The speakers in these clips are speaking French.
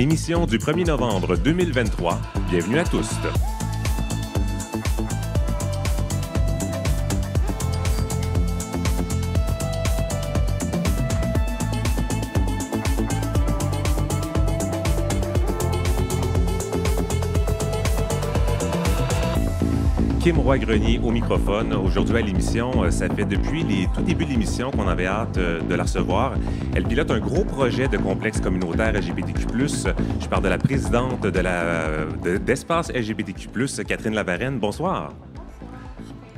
Émission du 1er novembre 2023. Bienvenue à tous. Kim Roy-Grenier au microphone. Aujourd'hui à l'émission, ça fait depuis les tout débuts de l'émission qu'on avait hâte de la recevoir. Elle pilote un gros projet de complexe communautaire LGBTQ+. Je parle de la présidente d'Espace LGBTQ+, Catherine Lavarenne. Bonsoir.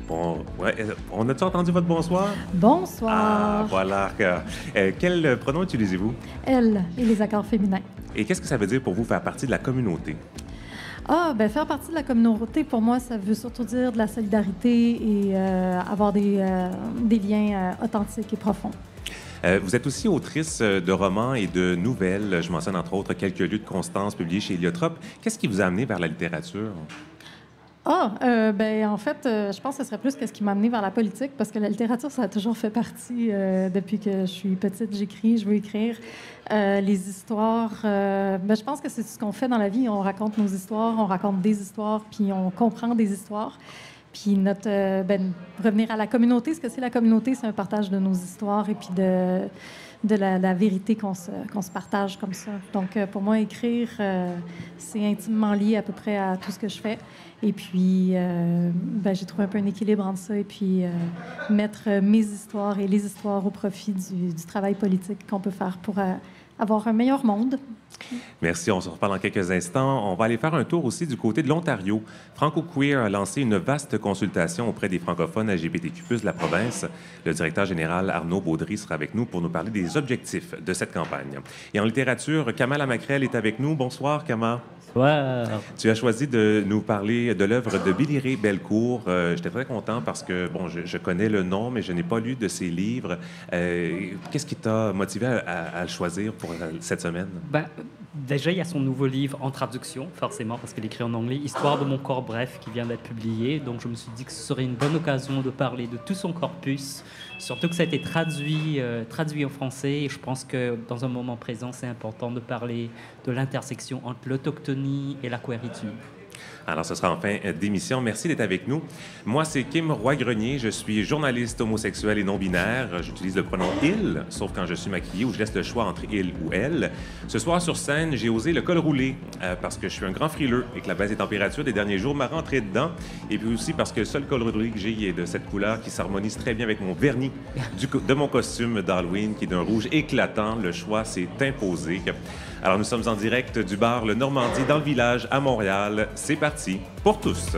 Bon, ouais, on a-tu entendu votre bonsoir? Bonsoir. Ah, voilà. Quel pronom utilisez-vous? Elle et les accords féminins. Et qu'est-ce que ça veut dire pour vous faire partie de la communauté? Faire partie de la communauté, pour moi, ça veut surtout dire de la solidarité et avoir des liens authentiques et profonds. Vous êtes aussi autrice de romans et de nouvelles. Je mentionne entre autres Quelques lieux de Constance, publié chez Héliotrope. Qu'est-ce qui vous a amené vers la littérature? En fait, je pense que ce serait plus que ce qui m'a amené vers la politique, parce que la littérature, ça a toujours fait partie, depuis que je suis petite, j'écris, je veux écrire. Les histoires, je pense que c'est ce qu'on fait dans la vie. On raconte nos histoires, on raconte des histoires, puis on comprend des histoires. Puis revenir à la communauté, ce que c'est la communauté, c'est un partage de nos histoires et puis de la vérité qu'on se partage comme ça. Donc, pour moi, écrire, c'est intimement lié à peu près à tout ce que je fais. Et puis, j'ai trouvé un peu un équilibre entre ça et puis mettre mes histoires et les histoires au profit du travail politique qu'on peut faire pour avoir un meilleur monde. Merci, on se reparle dans quelques instants. On va aller faire un tour aussi du côté de l'Ontario. Franco-Queer a lancé une vaste consultation auprès des francophones LGBTQ+ de la province. Le directeur général Arnaud Baudry sera avec nous pour nous parler des objectifs de cette campagne. Et en littérature, Kamala Macrel est avec nous. Bonsoir, Kama. Bonsoir. Tu as choisi de nous parler de l'œuvre de Billy Ray Belcourt. J'étais très content parce que, je connais le nom, mais je n'ai pas lu de ses livres. Qu'est-ce qui t'a motivé à le choisir pour cette semaine? Déjà, il y a son nouveau livre en traduction, forcément, parce qu'il est écrit en anglais, Histoire de mon corps bref, qui vient d'être publié. Donc, je me suis dit que ce serait une bonne occasion de parler de tout son corpus, surtout que ça a été traduit en français. Et je pense que dans un moment présent, c'est important de parler de l'intersection entre l'autochtonie et la queeritude. Alors, ce sera en fin d'émission. Merci d'être avec nous. Moi, c'est Kim Roy-Grenier. Je suis journaliste homosexuel et non-binaire. J'utilise le pronom « il », sauf quand je suis maquillée où je laisse le choix entre « il » ou « elle ». Ce soir, sur scène, j'ai osé le col roulé parce que je suis un grand frileux et que la baisse des températures des derniers jours m'a rentré dedans. Et puis aussi parce que le seul col roulé que j'ai est de cette couleur qui s'harmonise très bien avec mon vernis de mon costume d'Halloween, qui est d'un rouge éclatant. Le choix s'est imposé. Alors, nous sommes en direct du bar Le Normandie dans le village à Montréal. C'est parti pour tous.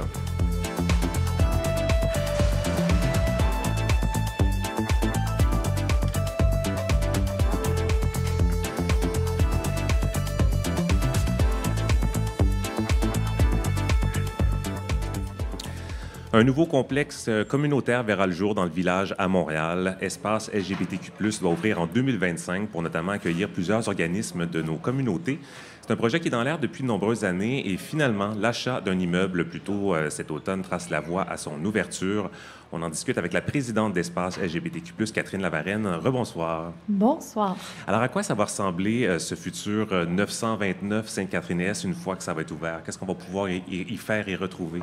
Un nouveau complexe communautaire verra le jour dans le village à Montréal. Espace LGBTQ+, va ouvrir en 2025 pour notamment accueillir plusieurs organismes de nos communautés. C'est un projet qui est dans l'air depuis de nombreuses années et finalement, l'achat d'un immeuble plus tôt cet automne trace la voie à son ouverture. On en discute avec la présidente d'Espace LGBTQ+, Catherine Lavarenne. Rebonsoir. Bonsoir. Alors, à quoi ça va ressembler ce futur 929 Sainte-Catherine-S une fois que ça va être ouvert? Qu'est-ce qu'on va pouvoir y faire et retrouver?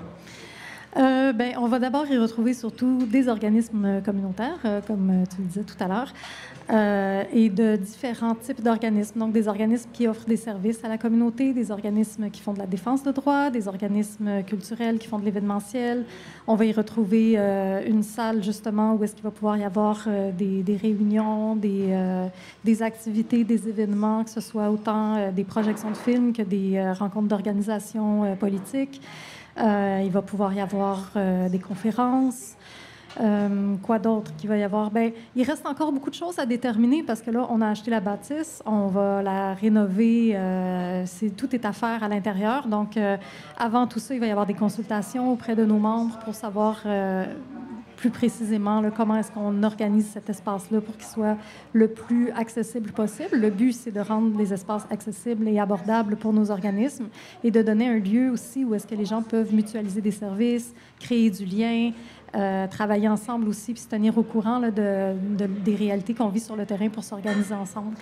On va d'abord y retrouver surtout des organismes communautaires, comme tu le disais tout à l'heure, et de différents types d'organismes. Donc, des organismes qui offrent des services à la communauté, des organismes qui font de la défense de droits, des organismes culturels qui font de l'événementiel. On va y retrouver une salle, justement, où est-ce qu'il va pouvoir y avoir des réunions, des activités, des événements, que ce soit autant des projections de films que des rencontres d'organisations politiques. Il va pouvoir y avoir des conférences. Quoi d'autre qu'il va y avoir? Il reste encore beaucoup de choses à déterminer parce que là, on a acheté la bâtisse, on va la rénover, tout est à faire à l'intérieur. Donc, avant tout ça, il va y avoir des consultations auprès de nos membres pour savoir plus précisément là, comment est-ce qu'on organise cet espace-là pour qu'il soit le plus accessible possible. Le but, c'est de rendre les espaces accessibles et abordables pour nos organismes et de donner un lieu aussi où est-ce que les gens peuvent mutualiser des services, créer du lien, travailler ensemble aussi, puis se tenir au courant là, des réalités qu'on vit sur le terrain pour s'organiser ensemble.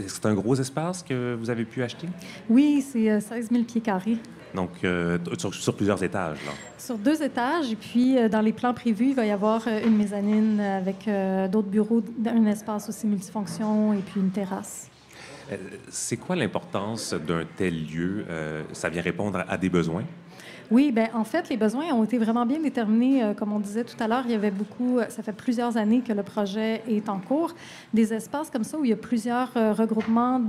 C'est un gros espace que vous avez pu acheter? Oui, c'est 16 000 pieds carrés. Donc, sur plusieurs étages, là. Sur 2 étages, et puis dans les plans prévus, il va y avoir une mezzanine avec d'autres bureaux, un espace aussi multifonction et puis une terrasse. C'est quoi l'importance d'un tel lieu? Ça vient répondre à des besoins? Oui, bien, en fait, les besoins ont été vraiment bien déterminés. Comme on disait tout à l'heure, il y avait beaucoup, ça fait plusieurs années que le projet est en cours. Des espaces comme ça où il y a plusieurs regroupements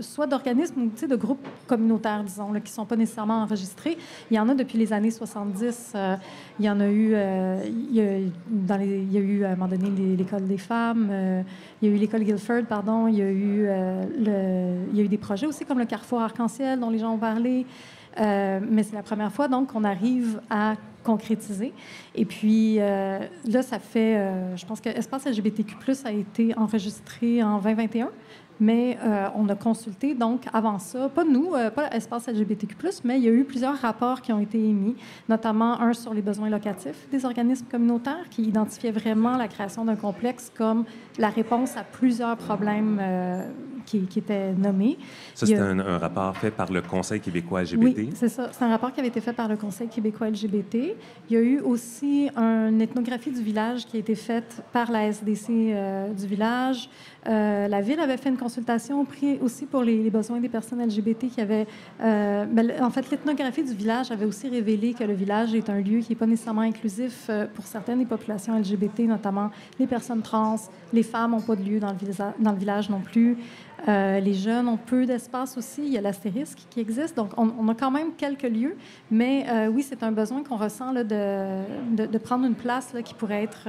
soit d'organismes ou de groupes communautaires, disons, là, qui ne sont pas nécessairement enregistrés. Il y en a depuis les années 70. Il y en a eu, il y a eu à un moment donné l'école des femmes, il y a eu l'école Guilford, pardon, il y a eu des projets aussi comme le Carrefour Arc-en-Ciel dont les gens ont parlé. Mais c'est la première fois, donc, qu'on arrive à concrétiser. Et puis, là, ça fait... je pense que Espace LGBTQ+, a été enregistré en 2021, mais on a consulté, donc, avant ça, pas nous, pas Espace LGBTQ+, mais il y a eu plusieurs rapports qui ont été émis, notamment un sur les besoins locatifs des organismes communautaires qui identifiait vraiment la création d'un complexe comme la réponse à plusieurs problèmes qui étaient nommés. Ça, c'est un rapport fait par le Conseil québécois LGBT? Oui, c'est ça. C'est un rapport qui avait été fait par le Conseil québécois LGBT. Il y a eu aussi une ethnographie du village qui a été faite par la SDC du village. La Ville avait fait une consultation aussi pour les besoins des personnes LGBT qui avaient... en fait, l'ethnographie du village avait aussi révélé que le village est un lieu qui n'est pas nécessairement inclusif pour certaines des populations LGBT, notamment les personnes trans. Les femmes n'ont pas de lieu dans le village non plus. Les jeunes ont peu d'espace aussi. Il y a l'astérisque qui existe. Donc, on a quand même quelques lieux. Mais oui, c'est un besoin qu'on ressent là, de prendre une place là, qui pourrait être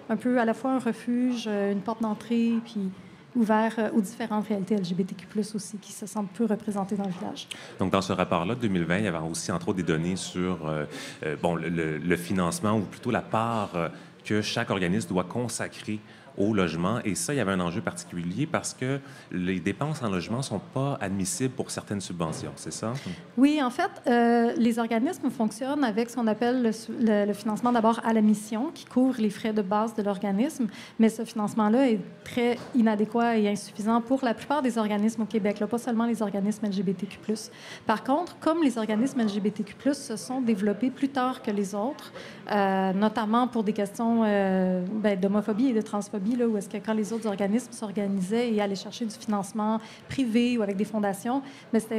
un peu à la fois un refuge, une porte d'entrée, puis ouvert aux différentes réalités LGBTQ+, aussi, qui se sentent peu représentées dans le village. Donc, dans ce rapport-là de 2020, il y avait aussi, entre autres, des données sur le financement, ou plutôt la part que chaque organisme doit consacrer au logement. Et ça, il y avait un enjeu particulier parce que les dépenses en logement ne sont pas admissibles pour certaines subventions, c'est ça? Oui, en fait, les organismes fonctionnent avec ce qu'on appelle le financement d'abord à la mission, qui couvre les frais de base de l'organisme, mais ce financement-là est très inadéquat et insuffisant pour la plupart des organismes au Québec, là, pas seulement les organismes LGBTQ+. Par contre, comme les organismes LGBTQ+, se sont développés plus tard que les autres, notamment pour des questions d'homophobie et de transphobie, là, où est-ce que quand les autres organismes s'organisaient et allaient chercher du financement privé ou avec des fondations, mais ça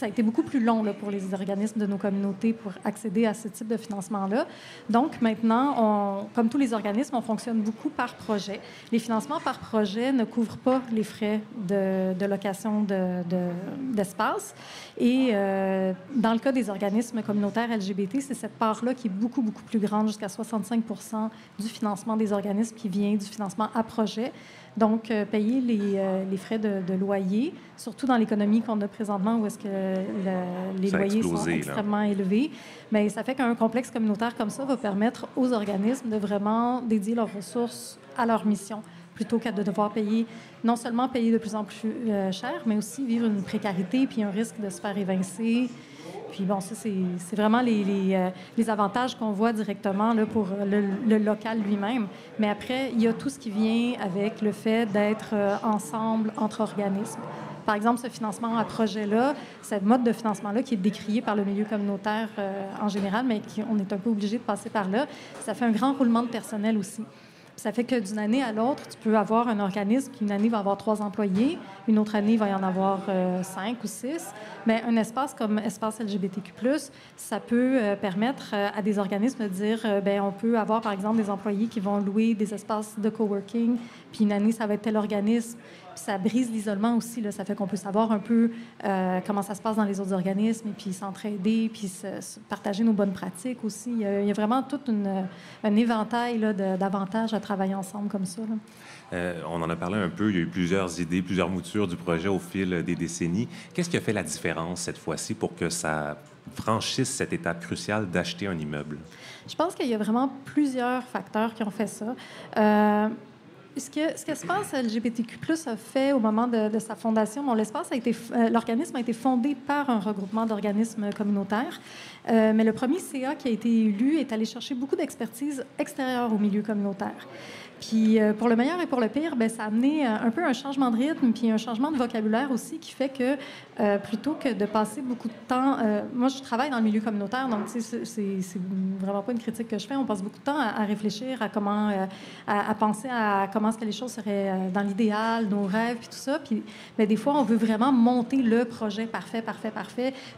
a été beaucoup plus long là, pour les organismes de nos communautés pour accéder à ce type de financement-là. Donc maintenant, comme tous les organismes, on fonctionne beaucoup par projet. Les financements par projet ne couvrent pas les frais de location d'espace. Et dans le cas des organismes communautaires LGBT, c'est cette part-là qui est beaucoup, beaucoup plus grande, jusqu'à 65 % du financement des organismes qui vient du financement à projet. Donc, payer les frais de loyer, surtout dans l'économie qu'on a présentement où est-ce que les loyers sont extrêmement élevés, mais ça fait qu'un complexe communautaire comme ça va permettre aux organismes de vraiment dédier leurs ressources à leur mission, plutôt qu'à de devoir non seulement payer de plus en plus cher, mais aussi vivre une précarité puis un risque de se faire évincer. Puis bon, ça, c'est vraiment les avantages qu'on voit directement là, pour le local lui-même. Mais après, il y a tout ce qui vient avec le fait d'être ensemble entre organismes. Par exemple, ce financement à projet-là, ce mode de financement-là qui est décrié par le milieu communautaire en général, mais on est un peu obligé de passer par là, ça fait un grand roulement de personnel aussi. Ça fait que d'une année à l'autre, tu peux avoir un organisme qui, une année, va avoir 3 employés, une autre année, il va y en avoir 5 ou 6. Mais un espace comme Espace LGBTQ+, ça peut permettre à des organismes de dire, on peut avoir, par exemple, des employés qui vont louer des espaces de coworking, puis une année, ça va être tel organisme. Puis ça brise l'isolement aussi. Là. Ça fait qu'on peut savoir un peu comment ça se passe dans les autres organismes, et puis s'entraider, puis se partager nos bonnes pratiques aussi. Il y a vraiment tout un éventail là, d'avantages à travailler ensemble comme ça. Là. On en a parlé un peu. Il y a eu plusieurs idées, plusieurs moutures du projet au fil des décennies. Qu'est-ce qui a fait la différence cette fois-ci pour que ça franchissent cette étape cruciale d'acheter un immeuble? Je pense qu'il y a vraiment plusieurs facteurs qui ont fait ça. Ce que L'espace LGBTQ+ a fait au moment de sa fondation, l'organisme a été fondé par un regroupement d'organismes communautaires, mais le premier CA qui a été élu est allé chercher beaucoup d'expertise extérieure au milieu communautaire. Puis, pour le meilleur et pour le pire, bien, ça a amené un peu un changement de rythme puis un changement de vocabulaire aussi qui fait que, plutôt que de passer beaucoup de temps... moi, je travaille dans le milieu communautaire, donc c'est vraiment pas une critique que je fais. On passe beaucoup de temps à réfléchir à comment... à penser à comment est-ce que les choses seraient dans l'idéal, nos rêves, puis tout ça. Puis, bien, des fois, on veut vraiment monter le projet parfait,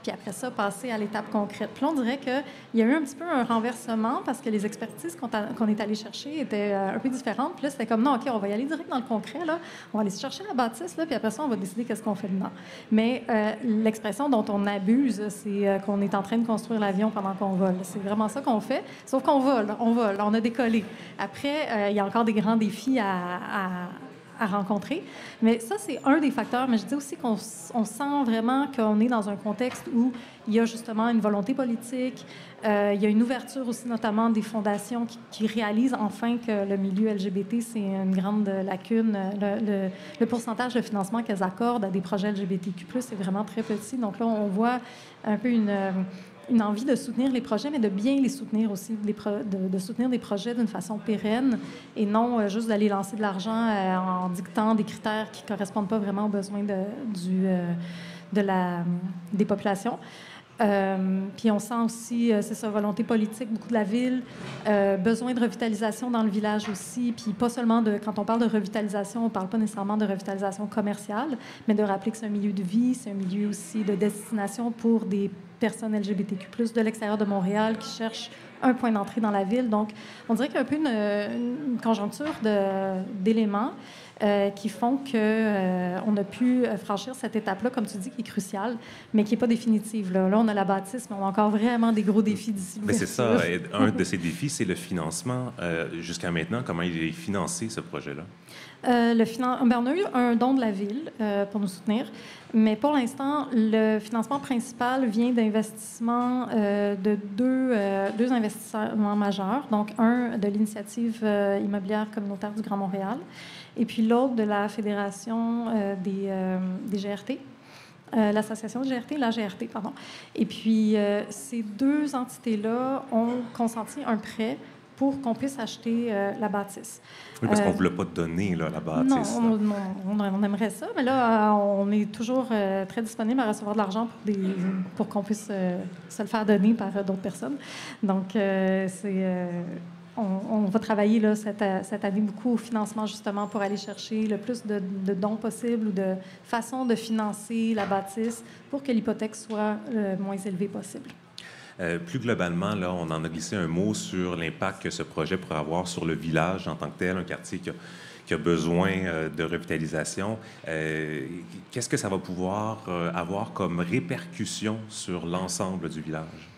puis après ça, passer à l'étape concrète. Puis là, on dirait qu'il y a eu un petit peu un renversement parce que les expertises qu'on est allé chercher étaient un peu différentes. Puis là, c'était comme, non, OK, on va y aller direct dans le concret, là. On va aller chercher la bâtisse, là, puis après ça, on va décider qu'est-ce qu'on fait dedans. Mais l'expression dont on abuse, c'est qu'on est en train de construire l'avion pendant qu'on vole. C'est vraiment ça qu'on fait, sauf qu'on vole, on a décollé. Après, il y a encore des grands défis à rencontrer. Mais ça, c'est un des facteurs. Mais je dis aussi qu'on sent vraiment qu'on est dans un contexte où il y a justement une volonté politique. Il y a une ouverture aussi, notamment des fondations qui réalisent enfin que le milieu LGBT, c'est une grande lacune. Le pourcentage de financement qu'elles accordent à des projets LGBTQ+, est vraiment très petit. Donc là, on voit un peu une envie de soutenir les projets, mais de bien les soutenir aussi, de soutenir des projets d'une façon pérenne et non juste d'aller lancer de l'argent en dictant des critères qui ne correspondent pas vraiment aux besoins des populations. Puis on sent aussi, c'est ça, volonté politique, beaucoup de la ville, besoin de revitalisation dans le village aussi, puis pas seulement quand on parle de revitalisation, on ne parle pas nécessairement de revitalisation commerciale, mais de rappeler que c'est un milieu de vie, c'est un milieu aussi de destination pour des personnes LGBTQ+, de l'extérieur de Montréal qui cherchent un point d'entrée dans la ville. Donc, on dirait qu'il y a un peu une conjoncture d'éléments qui font qu'on a pu franchir cette étape-là, comme tu dis, qui est cruciale, mais qui n'est pas définitive. Là, on a la bâtisse, mais on a encore vraiment des gros défis d'ici. Mais c'est ça. Un de ces défis, c'est le financement. Jusqu'à maintenant, comment il est financé, ce projet-là? On a eu un don de la ville pour nous soutenir, mais pour l'instant, le financement principal vient d'investissements de deux investissements majeurs. Donc, un de l'initiative immobilière communautaire du Grand Montréal et puis l'autre de la Fédération des GRT. L'association de GRT, la GRT, pardon. Et puis, ces deux entités-là ont consenti un prêt pour qu'on puisse acheter la bâtisse. Oui, parce qu'on ne voulait pas donner là, la bâtisse. Non, on aimerait ça, mais là, on est toujours très disponible à recevoir de l'argent pour qu'on puisse se le faire donner par d'autres personnes. Donc, on va travailler là, cette année beaucoup au financement, justement, pour aller chercher le plus de dons possible ou de façons de financer la bâtisse pour que l'hypothèque soit le moins élevée possible. Plus globalement, là, on en a glissé un mot sur l'impact que ce projet pourrait avoir sur le village en tant que tel, un quartier qui a besoin de revitalisation. Qu'est-ce que ça va pouvoir avoir comme répercussion sur l'ensemble du village?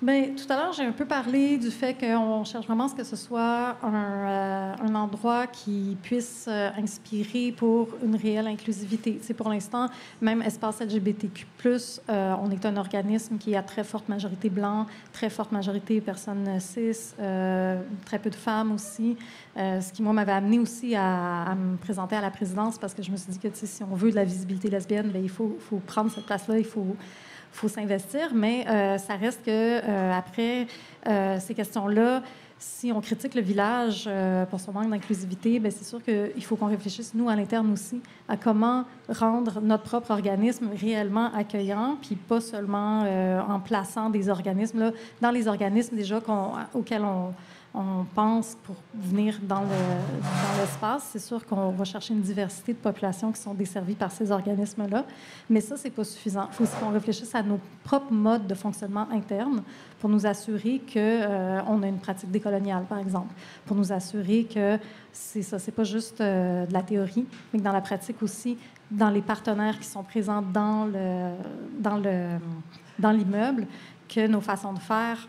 Bien, tout à l'heure, j'ai un peu parlé du fait qu'on cherche vraiment à ce que ce soit un endroit qui puisse inspirer pour une réelle inclusivité. C'est pour l'instant, même Espace LGBTQ+, on est un organisme qui a très forte majorité blanc, très forte majorité personnes cis, très peu de femmes aussi, ce qui, moi, m'avait amené aussi à me présenter à la présidence parce que je me suis dit que, si on veut de la visibilité lesbienne, bien, il faut prendre cette place-là, il faut s'investir, mais ça reste que après ces questions-là, si on critique le village pour son manque d'inclusivité, bien, c'est sûr qu'il faut qu'on réfléchisse, nous, à l'interne aussi, à comment rendre notre propre organisme réellement accueillant, puis pas seulement en plaçant des organismes là, dans les organismes déjà auxquels on pense pour venir dans l'espace. C'est sûr qu'on va chercher une diversité de populations qui sont desservies par ces organismes-là, mais ça, c'est pas suffisant. Il faut aussi qu'on réfléchisse à nos propres modes de fonctionnement interne pour nous assurer qu'on a une pratique décoloniale, par exemple, pour nous assurer que c'est pas juste de la théorie, mais que dans la pratique aussi, dans les partenaires qui sont présents dans l'immeuble, que nos façons de faire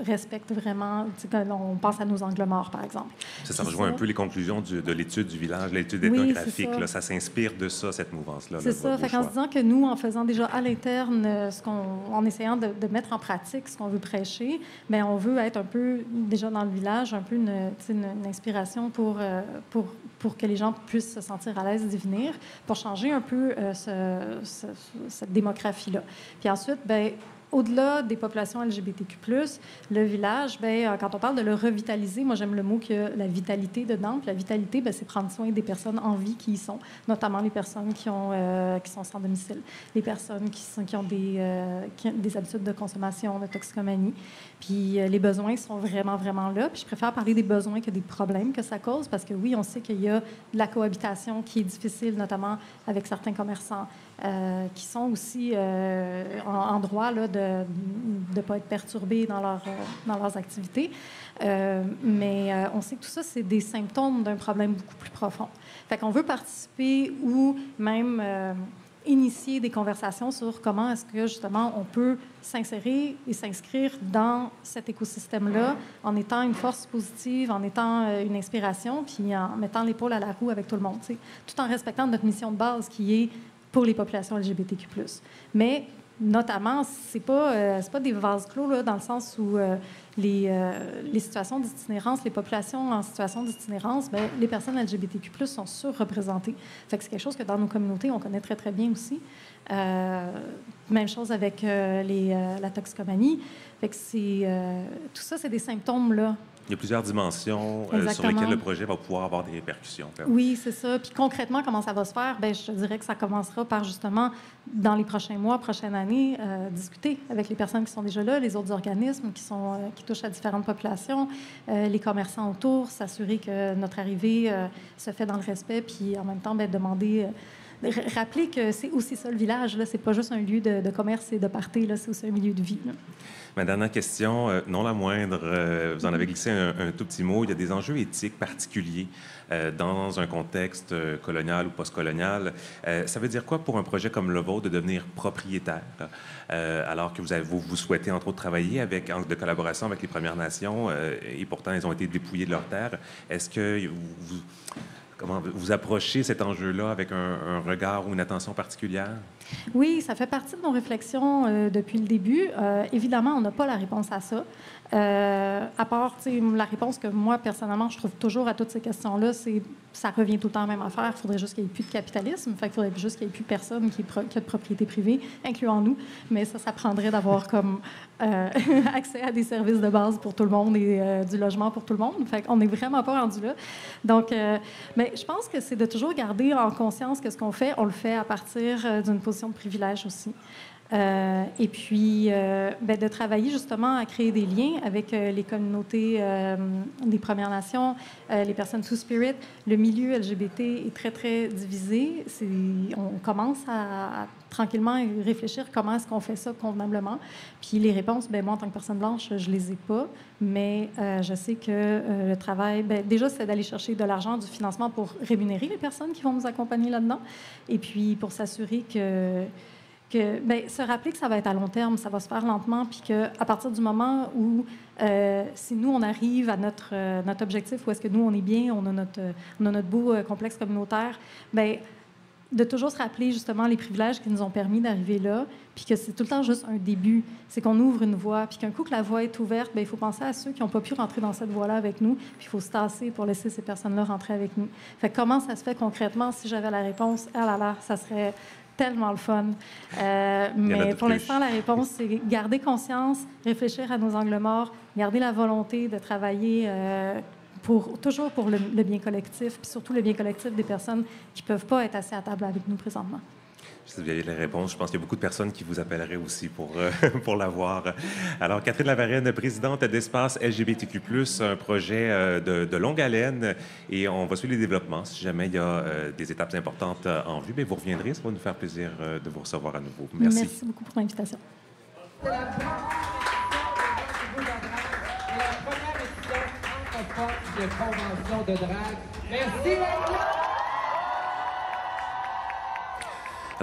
respectent vraiment, on pense à nos angles morts, par exemple. Ça rejoint un peu les conclusions de l'étude du village, l'étude ethnographique. Oui, ça s'inspire de ça, cette mouvance-là. C'est ça. Fait qu'en se disant que nous, en faisant déjà à l'interne, en essayant de mettre en pratique ce qu'on veut prêcher, bien, on veut être un peu, déjà dans le village, un peu une inspiration pour que les gens puissent se sentir à l'aise d'y venir, pour changer un peu cette démographie-là. Puis ensuite, bien, au-delà des populations LGBTQ+, le village, bien, quand on parle de le revitaliser, moi, j'aime le mot que la vitalité dedans. Puis la vitalité, bien, c'est prendre soin des personnes en vie qui y sont, notamment les personnes qui sont sans domicile, les personnes qui ont des habitudes de consommation, de toxicomanie. Puis les besoins sont vraiment, vraiment là. Puis je préfère parler des besoins que des problèmes que ça cause, parce que oui, on sait qu'il y a de la cohabitation qui est difficile, notamment avec certains commerçants qui sont aussi en droit là, de ne pas être perturbés dans leurs activités. Mais on sait que tout ça, c'est des symptômes d'un problème beaucoup plus profond. Fait qu'on veut participer ou même initier des conversations sur comment est-ce que, justement, on peut s'insérer et s'inscrire dans cet écosystème-là en étant une force positive, en étant une inspiration, puis en mettant l'épaule à la roue avec tout le monde, t'sais, tout en respectant notre mission de base qui est pour les populations LGBTQ+. Mais notamment, c'est pas des vases clos là, dans le sens où les situations d'itinérance, les populations en situation d'itinérance, bien, les personnes LGBTQ+ sont surreprésentées. Fait que c'est quelque chose que dans nos communautés, on connaît très, très bien aussi. Même chose avec la toxicomanie. Fait que tout ça, c'est des symptômes là. Il y a plusieurs dimensions sur lesquelles le projet va pouvoir avoir des répercussions. Oui, c'est ça. Puis concrètement, comment ça va se faire? Bien, je dirais que ça commencera par, justement, dans les prochains mois, prochaines années, discuter avec les personnes qui sont déjà là, les autres organismes qui touchent à différentes populations, les commerçants autour, s'assurer que notre arrivée se fait dans le respect, puis en même temps, bien, demander... rappeler que c'est aussi ça, le village. Ce n'est pas juste un lieu de commerce et de party, c'est aussi un milieu de vie. Là. Ma dernière question, non la moindre, vous en avez glissé un tout petit mot. Il y a des enjeux éthiques particuliers dans un contexte colonial ou postcolonial. Ça veut dire quoi pour un projet comme le vôtre de devenir propriétaire, alors que vous souhaitez, entre autres, travailler de collaboration avec les Premières Nations, et pourtant, ils ont été dépouillés de leurs terres. Est-ce que comment vous approchez cet enjeu-là avec un regard ou une attention particulière? Oui, ça fait partie de nos réflexions depuis le début. Évidemment, on n'a pas la réponse à ça. À part la réponse que moi, personnellement, je trouve toujours à toutes ces questions-là, ça revient tout le temps à la même affaire. Il faudrait juste qu'il n'y ait plus de capitalisme. Fait qu'il faudrait juste qu'il n'y ait plus personne qui a de propriété privée, incluant nous. Mais ça prendrait d'avoir comme accès à des services de base pour tout le monde et du logement pour tout le monde. Fait qu'on n'est vraiment pas rendu là. Donc, mais je pense que c'est de toujours garder en conscience que ce qu'on fait, on le fait à partir d'une position de privilège aussi. Et puis, de travailler justement à créer des liens avec les communautés des Premières Nations, les personnes Two-Spirit. Le milieu LGBT est très, très divisé. On commence à tranquillement réfléchir comment est-ce qu'on fait ça convenablement. Puis les réponses, moi, en tant que personne blanche, je les ai pas, mais je sais que le travail, déjà, c'est d'aller chercher de l'argent, du financement pour rémunérer les personnes qui vont nous accompagner là-dedans, et puis pour s'assurer se rappeler que ça va être à long terme, ça va se faire lentement, puis qu'à partir du moment où, si nous, on arrive à notre objectif, où est-ce que nous, on est bien, on a notre beau complexe communautaire, de toujours se rappeler justement les privilèges qui nous ont permis d'arriver là, puis que c'est tout le temps juste un début. C'est qu'on ouvre une voie, puis qu'un coup que la voie est ouverte, il faut penser à ceux qui n'ont pas pu rentrer dans cette voie-là avec nous, puis il faut se tasser pour laisser ces personnes-là rentrer avec nous. Fait que comment ça se fait concrètement? Si j'avais la réponse, ça serait tellement le fun. Mais pour l'instant, la réponse, c'est garder conscience, réfléchir à nos angles morts, garder la volonté de travailler toujours pour le bien collectif, puis surtout le bien collectif des personnes qui ne peuvent pas être assis à table avec nous présentement. Si vous avez la réponse, je pense qu'il y a beaucoup de personnes qui vous appelleraient aussi pour l'avoir. Alors, Catherine Lavarenne, présidente d'Espace LGBTQ+, un projet de longue haleine, et on va suivre les développements. Si jamais il y a des étapes importantes en vue, vous reviendrez. Ça va nous faire plaisir de vous recevoir à nouveau. Merci. Merci beaucoup pour l'invitation. C'est la première édition francophone de convention de drague. Merci.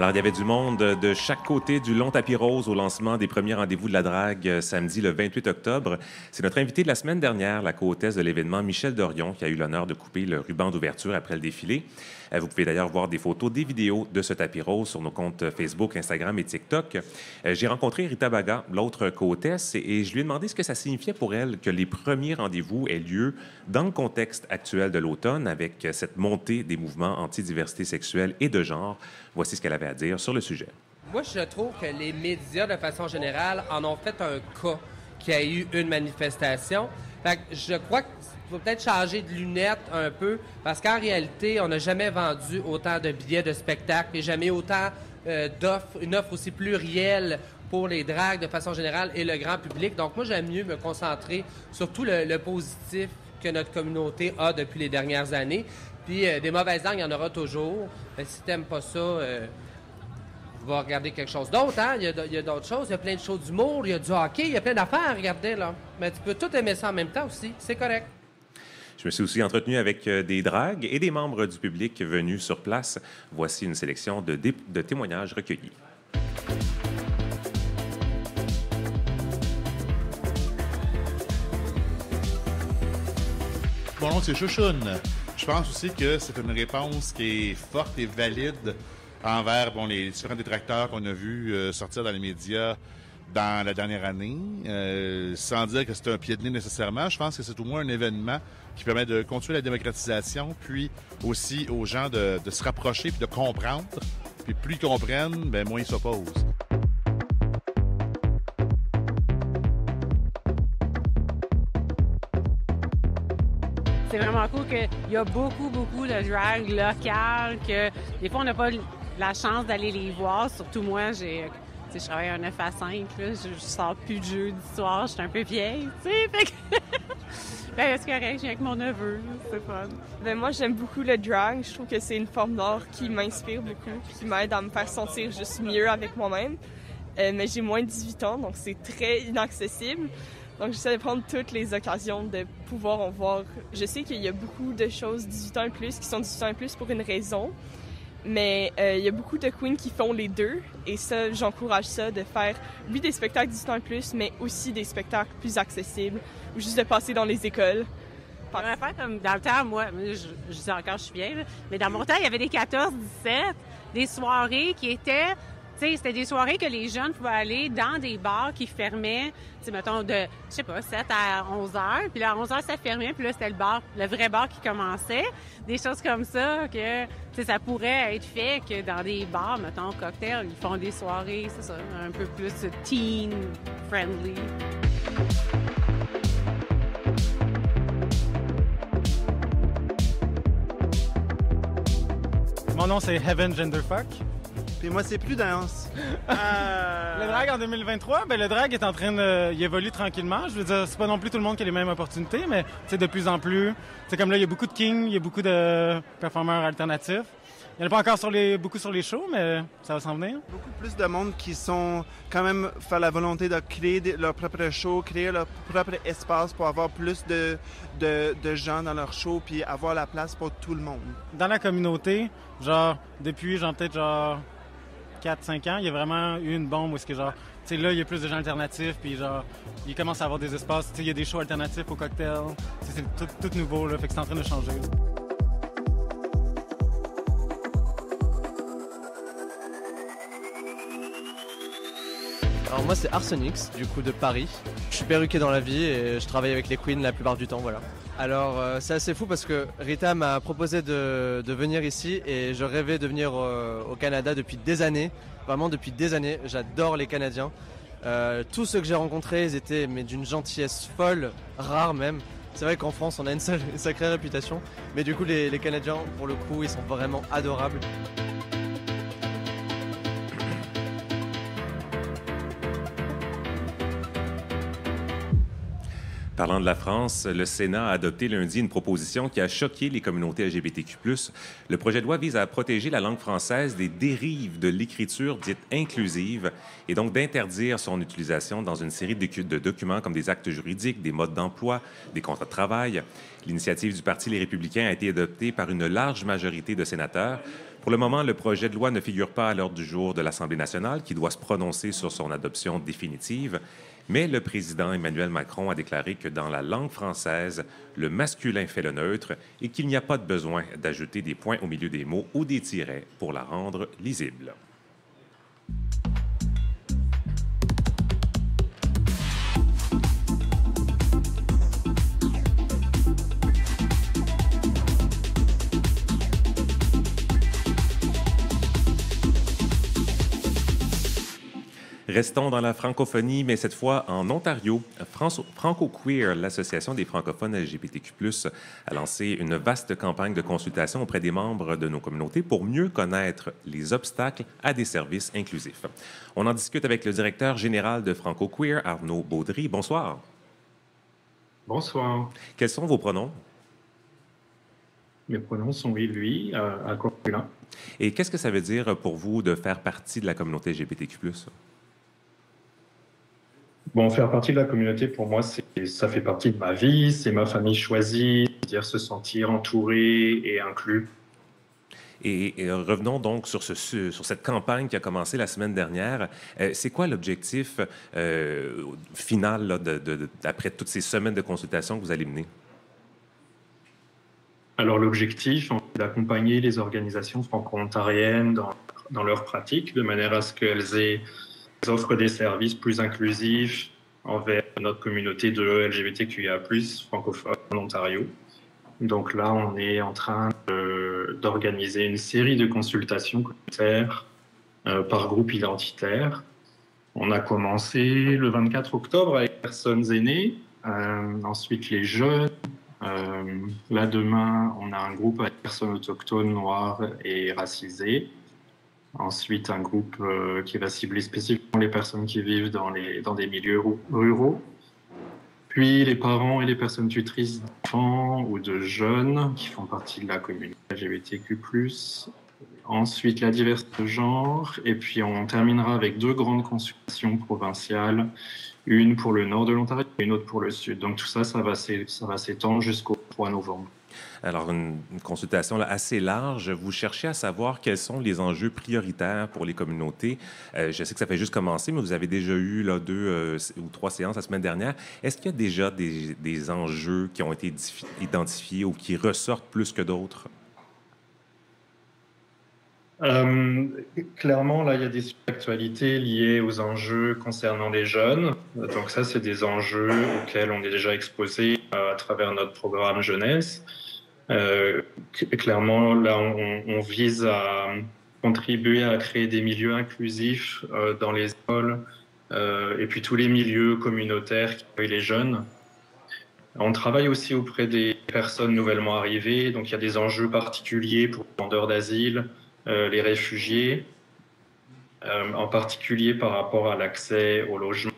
Alors, il y avait du monde de chaque côté du long tapis rose au lancement des premiers rendez-vous de la drague samedi le 28 octobre. C'est notre invité de la semaine dernière, la co-hôtesse de l'événement, Michel Dorion, qui a eu l'honneur de couper le ruban d'ouverture après le défilé. Vous pouvez d'ailleurs voir des photos, des vidéos de ce tapis rose sur nos comptes Facebook, Instagram et TikTok. J'ai rencontré Rita Baga, l'autre co-hôtesse, et je lui ai demandé ce que ça signifiait pour elle que les premiers rendez-vous aient lieu dans le contexte actuel de l'automne avec cette montée des mouvements anti-diversité sexuelle et de genre. Voici ce qu'elle avait à dire sur le sujet. Moi, je trouve que les médias, de façon générale, en ont fait un cas qui a eu une manifestation. Fait que je crois qu'il faut peut-être changer de lunettes un peu, parce qu'en réalité, on n'a jamais vendu autant de billets de spectacle et jamais autant d'offres, une offre aussi plurielle pour les dragues de façon générale et le grand public. Donc moi, j'aime mieux me concentrer sur tout le positif que notre communauté a depuis les dernières années. Puis des mauvaises langues, il y en aura toujours. Mais si t'aimes pas ça, va regarder quelque chose d'autre, hein? Il y a d'autres choses. Il y a plein de shows d'humour, il y a du hockey, il y a plein d'affaires à regarder, là. Mais tu peux tout aimer ça en même temps aussi. C'est correct. Je me suis aussi entretenu avec des dragues et des membres du public venus sur place. Voici une sélection de témoignages recueillis. Mon nom, c'est Chouchoune. Je pense aussi que c'est une réponse qui est forte et valide envers les différents détracteurs qu'on a vus sortir dans les médias dans la dernière année. Sans dire que c'est un pied de nez nécessairement, je pense que c'est au moins un événement qui permet de continuer la démocratisation, puis aussi aux gens de se rapprocher puis de comprendre. Puis plus ils comprennent, moins ils s'opposent. C'est vraiment cool qu'il y a beaucoup de drag locales, que des fois, on n'a pas la chance d'aller les voir. Surtout moi, je travaille un 9 à 5, là, je sors plus de jeudi soir, je suis un peu vieille, tu sais, fait que... c'est correct, je viens avec mon neveu, c'est fun. Moi, j'aime beaucoup le drag. Je trouve que c'est une forme d'art qui m'inspire beaucoup, qui m'aide à me faire sentir juste mieux avec moi-même. Mais j'ai moins de 18 ans, donc c'est très inaccessible. Donc, j'essaie de prendre toutes les occasions de pouvoir en voir. Je sais qu'il y a beaucoup de choses 18 ans et plus qui sont 18 ans et plus pour une raison, mais il y a beaucoup de queens qui font les deux. Et ça, j'encourage ça, de faire, oui, des spectacles 18 ans et plus, mais aussi des spectacles plus accessibles, ou juste de passer dans les écoles. On va faire comme dans le temps, moi, je dis encore, je suis vieille, là, mais dans mon temps, il y avait des 14, 17, des soirées qui étaient... C'était des soirées que les jeunes pouvaient aller dans des bars qui fermaient, mettons, de, 7 à 11 heures. Puis là, à 11 heures, ça fermait. Puis là, c'était le vrai bar qui commençait. Des choses comme ça que, ça pourrait être fait que dans des bars, mettons, cocktails, ils font des soirées, c'est ça, un peu plus teen-friendly. Mon nom, c'est Heaven Genderfuck. Puis moi, c'est Prudence. Le drag en 2023, le drag est en train il évolue tranquillement. Je veux dire, c'est pas non plus tout le monde qui a les mêmes opportunités, mais de plus en plus. C'est comme là, il y a beaucoup de kings, il y a beaucoup de performeurs alternatifs. Il n'y en a pas encore beaucoup sur les shows, mais ça va s'en venir. Beaucoup plus de monde qui sont quand même faire la volonté de créer leur propre show, créer leur propre espace pour avoir plus de gens dans leur show puis avoir la place pour tout le monde. Dans la communauté, depuis peut-être 4-5 ans, il y a vraiment eu une bombe où est-ce que là, il y a plus de gens alternatifs, puis il commence à avoir des espaces, il y a des shows alternatifs au cocktail. C'est tout nouveau, là, fait que c'est en train de changer. Alors moi c'est Arsenix, du coup de Paris. Je suis perruqué dans la vie et je travaille avec les queens la plupart du temps, voilà. Alors c'est assez fou parce que Rita m'a proposé de venir ici et je rêvais de venir au Canada depuis des années. Vraiment depuis des années, j'adore les Canadiens. Tous ceux que j'ai rencontrés, ils étaient d'une gentillesse folle, rare même. C'est vrai qu'en France on a une sacrée réputation, mais du coup les Canadiens pour le coup ils sont vraiment adorables. Parlant de la France, le Sénat a adopté lundi une proposition qui a choqué les communautés LGBTQ+. Le projet de loi vise à protéger la langue française des dérives de l'écriture dite inclusive et donc d'interdire son utilisation dans une série de documents comme des actes juridiques, des modes d'emploi, des contrats de travail. L'initiative du Parti Les Républicains a été adoptée par une large majorité de sénateurs. Pour le moment, le projet de loi ne figure pas à l'ordre du jour de l'Assemblée nationale, qui doit se prononcer sur son adoption définitive. Mais le président Emmanuel Macron a déclaré que dans la langue française, le masculin fait le neutre et qu'il n'y a pas de besoin d'ajouter des points au milieu des mots ou des tirets pour la rendre lisible. Restons dans la francophonie, mais cette fois en Ontario. Franco-Queer, l'association des francophones LGBTQ+, a lancé une vaste campagne de consultation auprès des membres de nos communautés pour mieux connaître les obstacles à des services inclusifs. On en discute avec le directeur général de Franco-Queer, Arnaud Baudry. Bonsoir. Bonsoir. Quels sont vos pronoms? Mes pronoms sont il, lui, à corpulent. Et qu'est-ce que ça veut dire pour vous de faire partie de la communauté LGBTQ+. Bon, faire partie de la communauté, pour moi, ça fait partie de ma vie, c'est ma famille choisie, c'est-à-dire se sentir entouré et inclus. Et revenons donc sur cette campagne qui a commencé la semaine dernière. C'est quoi l'objectif final là, après toutes ces semaines de consultation que vous allez mener? Alors, l'objectif, c'est d'accompagner les organisations franco-ontariennes dans leur pratique, de manière à ce qu'elles offrent des services plus inclusifs envers notre communauté de LGBTQIA+, francophones en Ontario. Donc là, on est en train d'organiser une série de consultations communautaires par groupe identitaire. On a commencé le 24 octobre avec les personnes aînées, ensuite les jeunes. Là, demain, on a un groupe avec personnes autochtones, noires et racisées. Ensuite, un groupe qui va cibler spécifiquement les personnes qui vivent dans des milieux ruraux. Puis les parents et les personnes tutrices d'enfants ou de jeunes qui font partie de la communauté LGBTQ+. Ensuite, la diversité de genre. Et puis, on terminera avec 2 grandes consultations provinciales. Une pour le nord de l'Ontario et une autre pour le sud. Donc tout ça, ça va s'étendre jusqu'au 3 novembre. Alors, une consultation là, assez large. Vous cherchez à savoir quels sont les enjeux prioritaires pour les communautés. Je sais que ça fait juste commencer, mais vous avez déjà eu là, 2 ou 3 séances la semaine dernière. Est-ce qu'il y a déjà des enjeux qui ont été identifiés ou qui ressortent plus que d'autres? Clairement, là, il y a des actualités liées aux enjeux concernant les jeunes. Donc ça, c'est des enjeux auxquels on est déjà exposé à travers notre programme jeunesse. Clairement, là, on vise à contribuer à créer des milieux inclusifs dans les écoles et puis tous les milieux communautaires qui accueillent les jeunes. On travaille aussi auprès des personnes nouvellement arrivées. Donc il y a des enjeux particuliers pour les demandeurs d'asile, les réfugiés, en particulier par rapport à l'accès au logement,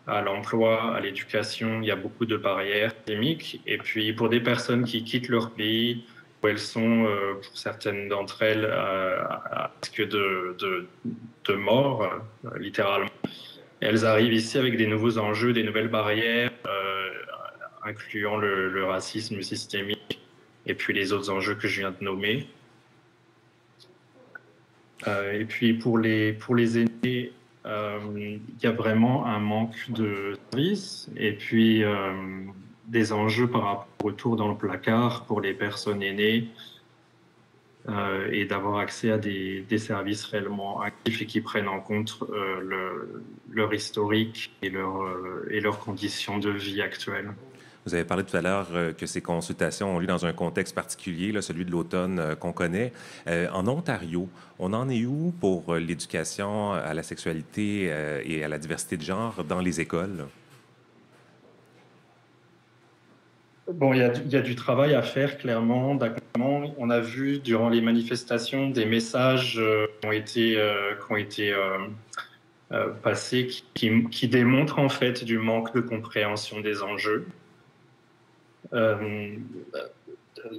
à l'emploi, à l'éducation. Il y a beaucoup de barrières systémiques. Et puis, pour des personnes qui quittent leur pays, où elles sont, pour certaines d'entre elles, à risque de mort, littéralement, elles arrivent ici avec des nouveaux enjeux, des nouvelles barrières, incluant le racisme systémique et puis les autres enjeux que je viens de nommer. Et puis pour les aînés, il y a vraiment un manque de services et puis des enjeux par rapport au retour dans le placard pour les personnes aînées et d'avoir accès à des services réellement actifs et qui prennent en compte leur historique et leurs conditions de vie actuelles. Vous avez parlé tout à l'heure que ces consultations ont lieu dans un contexte particulier, là, celui de l'automne qu'on connaît. En Ontario, on en est où pour l'éducation à la sexualité et à la diversité de genre dans les écoles? Bon, il y a du travail à faire, clairement. On a vu durant les manifestations des messages qui ont été passés qui démontrent en fait du manque de compréhension des enjeux.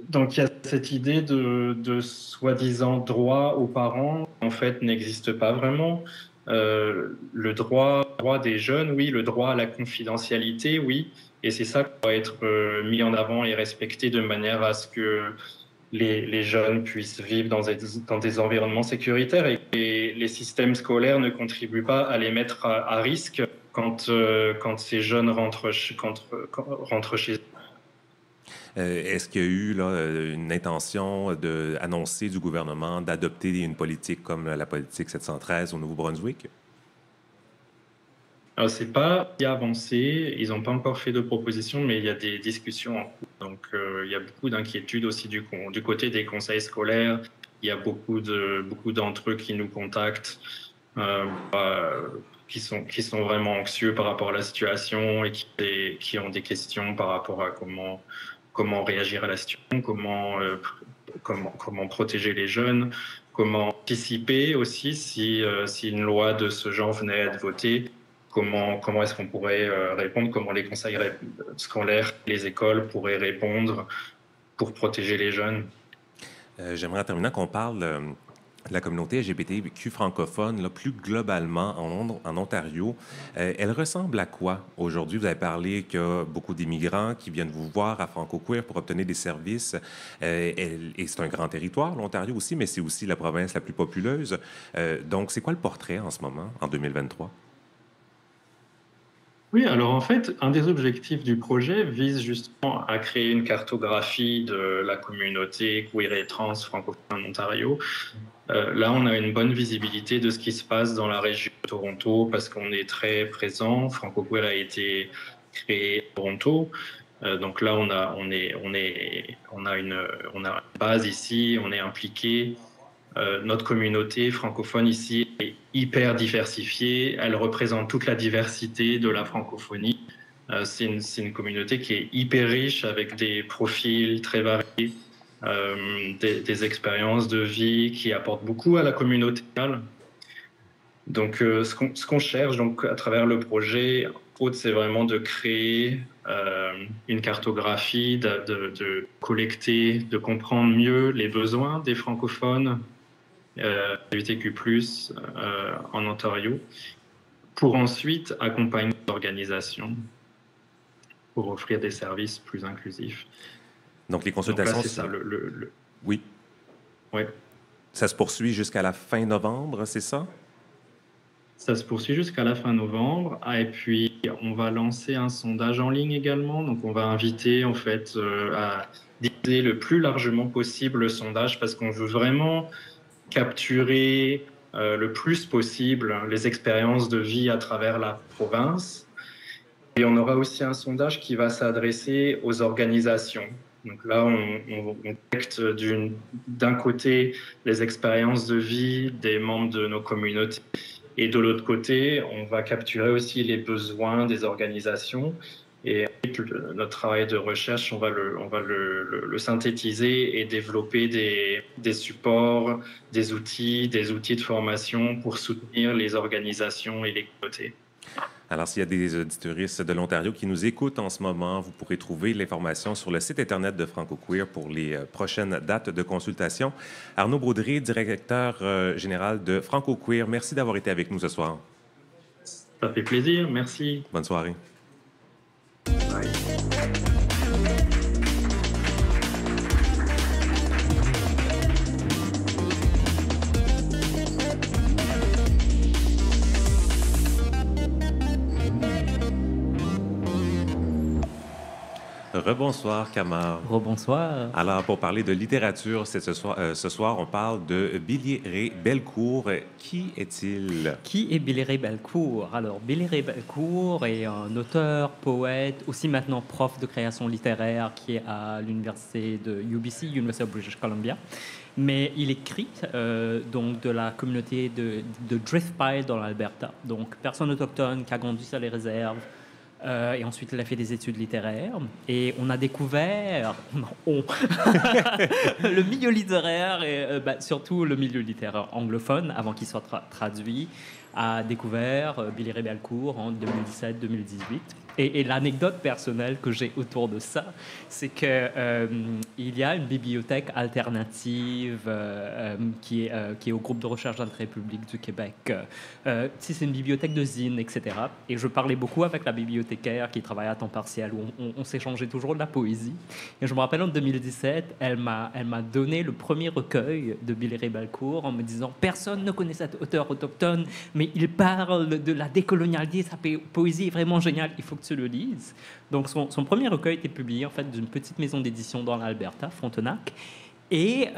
Donc il y a cette idée de soi-disant droit aux parents, en fait, n'existe pas vraiment. Le droit des jeunes, oui, le droit à la confidentialité, oui, et c'est ça qui doit être mis en avant et respecté de manière à ce que les jeunes puissent vivre dans des environnements sécuritaires et les systèmes scolaires ne contribuent pas à les mettre à risque quand ces jeunes rentrent chez eux. Est-ce qu'il y a eu là, une intention annoncée du gouvernement d'adopter une politique comme la politique 713 au Nouveau-Brunswick? Alors, c'est pas avancé, ils n'ont pas encore fait de propositions, mais il y a des discussions en cours. Donc, il y a beaucoup d'inquiétudes aussi du côté des conseils scolaires. Il y a beaucoup d'entre eux qui nous contactent, qui sont vraiment anxieux par rapport à la situation et qui ont des questions par rapport à comment réagir à la situation, comment protéger les jeunes, comment anticiper aussi si une loi de ce genre venait à être votée. Comment est-ce qu'on pourrait répondre, comment les conseils scolaires, les écoles pourraient répondre pour protéger les jeunes. J'aimerais en terminant qu'on parle de la communauté LGBTQ francophone, là, plus globalement en Ontario. Elle ressemble à quoi aujourd'hui? Vous avez parlé qu'il y a beaucoup d'immigrants qui viennent vous voir à Franco-Queer pour obtenir des services. Et c'est un grand territoire, l'Ontario aussi, mais c'est aussi la province la plus populeuse. Donc, c'est quoi le portrait en ce moment, en 2023? Oui, alors en fait, un des objectifs du projet vise justement à créer une cartographie de la communauté queer et trans francophone en Ontario. Là, on a une bonne visibilité de ce qui se passe dans la région de Toronto parce qu'on est très présent. Franco-Queer a été créé à Toronto. Donc là, on a une base ici, on est impliqué. Notre communauté francophone ici est hyper diversifiée. Elle représente toute la diversité de la francophonie. C'est une communauté qui est hyper riche avec des profils très variés, des expériences de vie qui apportent beaucoup à la communauté. Donc, ce qu'on cherche donc, à travers le projet, c'est vraiment de créer une cartographie, de collecter, de comprendre mieux les besoins des francophones LGBTQ+, en Ontario, pour ensuite accompagner l'organisation pour offrir des services plus inclusifs. Donc, les consultations... Donc là, c'est ça, Oui. Oui. Ça se poursuit jusqu'à la fin novembre, c'est ça? Ça se poursuit jusqu'à la fin novembre. Et puis, on va lancer un sondage en ligne également. Donc, on va inviter, en fait, à diffuser le plus largement possible le sondage parce qu'on veut vraiment capturer le plus possible les expériences de vie à travers la province. Et on aura aussi un sondage qui va s'adresser aux organisations. Donc là, on collecte d'un côté les expériences de vie des membres de nos communautés et de l'autre côté, on va capturer aussi les besoins des organisations. Et notre travail de recherche, on va le synthétiser et développer des supports, des outils de formation pour soutenir les organisations et les communautés. Alors, s'il y a des auditeuristes de l'Ontario qui nous écoutent en ce moment, vous pourrez trouver l'information sur le site Internet de Franco-Queer pour les prochaines dates de consultation. Arnaud Baudry, directeur général de Franco-Queer, merci d'avoir été avec nous ce soir. Ça fait plaisir, merci. Bonne soirée. Bye. Rebonsoir, Camar. Rebonsoir. Alors, pour parler de littérature, ce soir, on parle de Billy Ray Belcourt. Qui est-il? Qui est Billy Ray Belcourt? Alors, Billy Ray Belcourt est un auteur, poète, aussi maintenant prof de création littéraire qui est à l'université de UBC, University of British Columbia. Mais il écrit donc de la communauté de Driftpile dans l'Alberta. Donc, personne autochtone qui a grandi sur les réserves. Et ensuite, il a fait des études littéraires. Et on a découvert le milieu littéraire et surtout le milieu littéraire anglophone avant qu'il soit traduit a découvert Billy Ray Belcourt en 2017-2018. Et l'anecdote personnelle que j'ai autour de ça, c'est que il y a une bibliothèque alternative qui est au groupe de recherche d'intérêt public du Québec. C'est une bibliothèque de zines, etc. Et je parlais beaucoup avec la bibliothécaire qui travaillait à temps partiel, où on s'échangeait toujours de la poésie. Et je me rappelle en 2017, elle m'a donné le premier recueil de Billy Ray Belcourt en me disant « Personne ne connaît cet auteur autochtone, mais il parle de la décolonialité, sa poésie est vraiment géniale, il faut que tu le lises. » Donc son premier recueil était publié en fait d'une petite maison d'édition dans l'Alberta, Frontenac. Et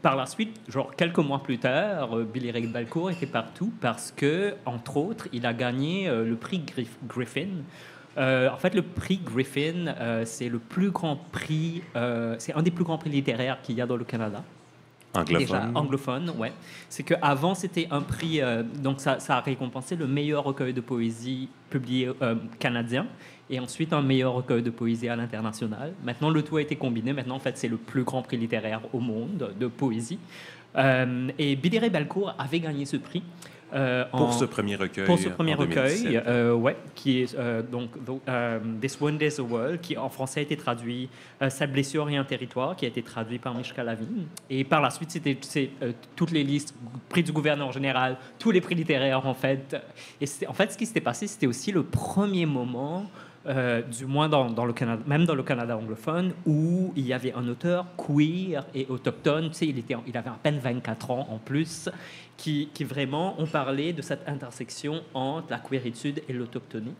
par la suite, genre quelques mois plus tard, Billy Ray Belcourt était partout parce que, entre autres, il a gagné le prix Griffin. En fait, le prix Griffin, c'est le plus grand prix, c'est un des plus grands prix littéraires qu'il y a dans le Canada. Anglophone. Déjà, anglophone, ouais. C'est qu'avant, c'était un prix, donc ça a récompensé le meilleur recueil de poésie publié canadien, et ensuite un meilleur recueil de poésie à l'international. Maintenant, le tout a été combiné. Maintenant, en fait, c'est le plus grand prix littéraire au monde de poésie. Et Billy Ray Belcourt avait gagné ce prix. Pour ce premier recueil. Pour ce premier en recueil, ouais, qui est This One Day's a World, qui en français a été traduit Sa blessure et un territoire, qui a été traduit par Mishka Lavigne. Et par la suite, c'était toutes les listes, prix du gouverneur général, tous les prix littéraires, en fait. Et en fait, ce qui s'était passé, c'était aussi le premier moment, du moins dans le Canada, même dans le Canada anglophone, où il y avait un auteur queer et autochtone, tu sais, il avait à peine 24 ans en plus, qui vraiment ont parlé de cette intersection entre la queeritude et l'autochtonie.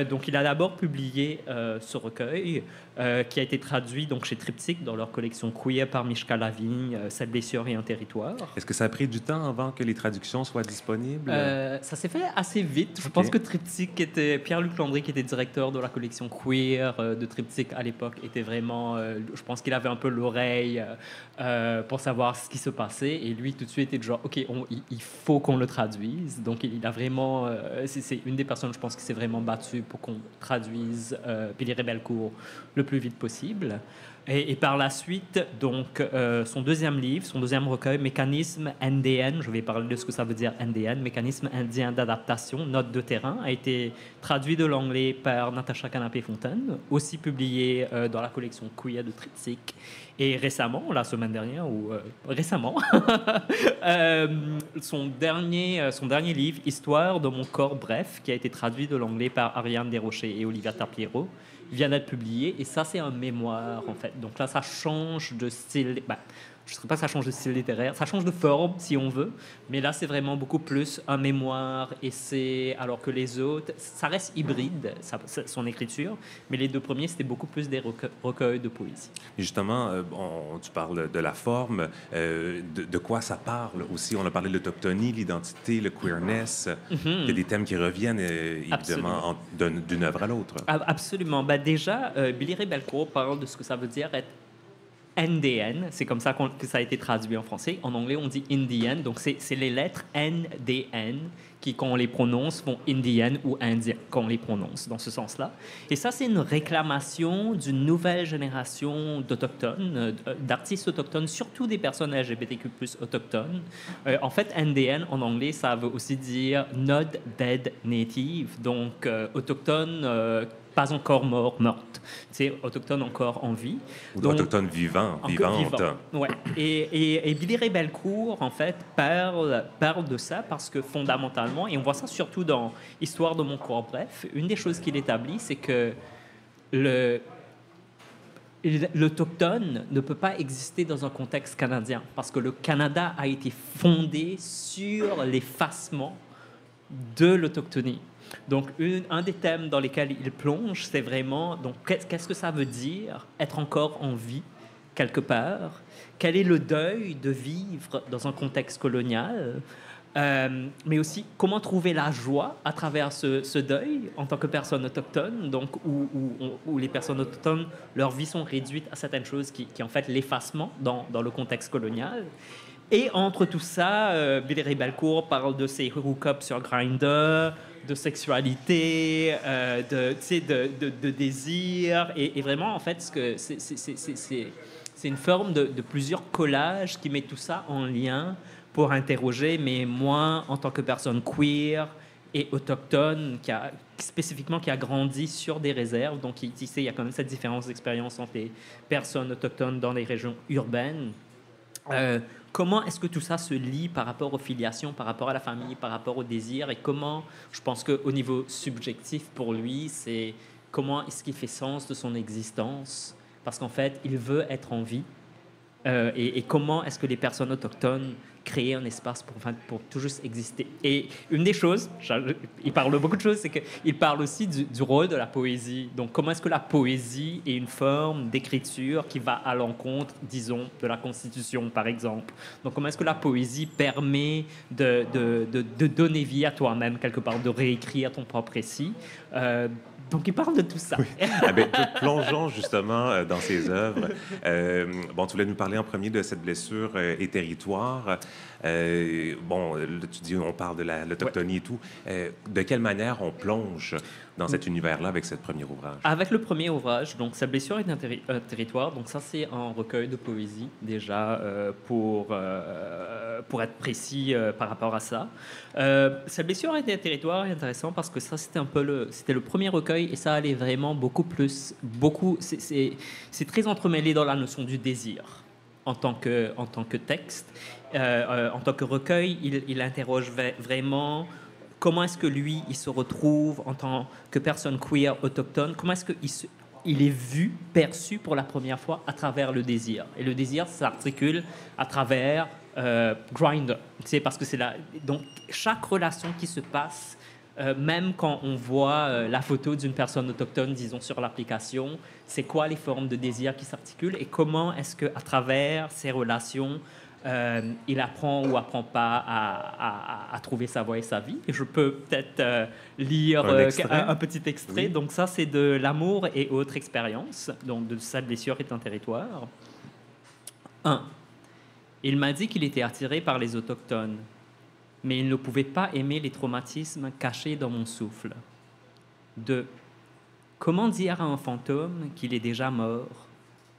Donc, il a d'abord publié ce recueil qui a été traduit donc, chez Triptyque dans leur collection queer par Mishka Lavigne, Sa blessure et un territoire. Est-ce que ça a pris du temps avant que les traductions soient disponibles? Ça s'est fait assez vite. Je pense que Triptyque Pierre-Luc Landry, qui était directeur de la collection queer de Triptyque à l'époque, était vraiment... je pense qu'il avait un peu l'oreille pour savoir ce qui se passait. Et lui, tout de suite, était genre, OK, il faut qu'on le traduise. Donc, il a vraiment... c'est une des personnes, je pense, qui s'est vraiment battue pour qu'on traduise Billy Ray Belcourt le plus vite possible. Et par la suite, donc, son deuxième livre, son deuxième recueil, Mécanisme NDN, je vais parler de ce que ça veut dire NDN, Mécanisme indien d'adaptation, note de terrain, a été traduit de l'anglais par Natacha Canapé-Fontaine, aussi publié dans la collection Queer de Triptyque. Et récemment, la semaine dernière, récemment, son dernier livre, Histoire de mon corps bref, qui a été traduit de l'anglais par Ariane Desrochers et Olivia Tapiero, vient d'être publié. Et ça, c'est un mémoire, en fait. Donc là, ça change de style... je ne dirais pas que ça change de style littéraire, ça change de forme, si on veut. Mais là, c'est vraiment beaucoup plus un mémoire, essai, alors que les autres, ça reste hybride, son écriture. Mais les deux premiers, c'était beaucoup plus des recueils de poésie. Et justement, tu parles de la forme, de quoi ça parle aussi. On a parlé de l'autochtonie, l'identité, le queerness. Il y a des thèmes qui reviennent, évidemment, d'une œuvre à l'autre. Absolument. Déjà, Billy Ray Belcourt parle de ce que ça veut dire être NDN, c'est comme ça que ça a été traduit en français. En anglais, on dit Indian, donc c'est les lettres NDN qui, quand on les prononce, font Indian ou Indien, quand on les prononce, dans ce sens-là. Et ça, c'est une réclamation d'une nouvelle génération d'Autochtones, d'artistes autochtones, surtout des personnes LGBTQ+, autochtones. En fait, NDN, en anglais, ça veut aussi dire Not Dead Native, donc autochtone... pas encore morte. C'est autochtone encore en vie. Ou autochtone vivante. Ouais. Et Billy Ray Belcourt, en fait, parle de ça parce que fondamentalement, et on voit ça surtout dans Histoire de mon corps bref, une des choses qu'il établit, c'est que l'autochtone ne peut pas exister dans un contexte canadien parce que le Canada a été fondé sur l'effacement de l'autochtonie. Donc, un des thèmes dans lesquels il plonge, c'est vraiment donc, qu'est-ce que ça veut dire être encore en vie quelque part? Quel est le deuil de vivre dans un contexte colonial? Mais aussi, comment trouver la joie à travers ce deuil en tant que personne autochtone, donc où les personnes autochtones, leurs vies sont réduites à certaines choses qui en fait l'effacement dans le contexte colonial. Et entre tout ça, Billy Ray Belcourt parle de ses hook-ups sur Grindr, de sexualité, de désir, et vraiment, en fait, c'est une forme de plusieurs collages qui met tout ça en lien pour interroger, mais moi, en tant que personne queer et autochtone, spécifiquement qui a grandi sur des réserves, donc il y a quand même cette différence d'expérience entre les personnes autochtones dans les régions urbaines. Comment est-ce que tout ça se lie par rapport aux filiations, par rapport à la famille, par rapport au désir, et comment, je pense qu'au niveau subjectif pour lui, c'est comment est-ce qu'il fait sens de son existence, parce qu'en fait, il veut être en vie, et comment est-ce que les personnes autochtones créent un espace pour tout juste exister. Et une des choses, il parle de beaucoup de choses, c'est qu'il parle aussi du rôle de la poésie. Donc, comment est-ce que la poésie est une forme d'écriture qui va à l'encontre, disons, de la Constitution, par exemple. Donc, comment est-ce que la poésie permet de donner vie à toi-même, quelque part, de réécrire ton propre récit. Donc, il parle de tout ça. Oui. Plongeons justement dans ses œuvres. Bon, tu voulais nous parler en premier de cette blessure et territoire. Bon, tu dis, on parle de l'autochtonie et tout. De quelle manière on plonge dans cet univers-là avec ce premier ouvrage? Avec le premier ouvrage, donc Sa blessure est un territoire. Donc ça, c'est un recueil de poésie, déjà, pour être précis par rapport à ça. Sa blessure est un territoire intéressant parce que ça, c'était le premier recueil et ça allait vraiment beaucoup plus... C'est très entremêlé dans la notion du désir en tant que texte. En tant que recueil, il interroge vraiment... Comment est-ce que lui, il se retrouve en tant que personne queer autochtone? Comment est-ce qu'il est vu, perçu pour la première fois à travers le désir? Et le désir s'articule à travers Grindr. Parce que donc, chaque relation qui se passe, même quand on voit la photo d'une personne autochtone, disons, sur l'application, c'est quoi les formes de désir qui s'articulent et comment est-ce qu'à travers ces relations, il apprend ou apprend pas à trouver sa voie et sa vie. Et je peux peut-être lire un petit extrait. Oui. Donc ça, c'est de L'amour et autres expériences. Donc de Sa blessure est un territoire. 1. Il m'a dit qu'il était attiré par les autochtones, mais il ne pouvait pas aimer les traumatismes cachés dans mon souffle. 2. Comment dire à un fantôme qu'il est déjà mort,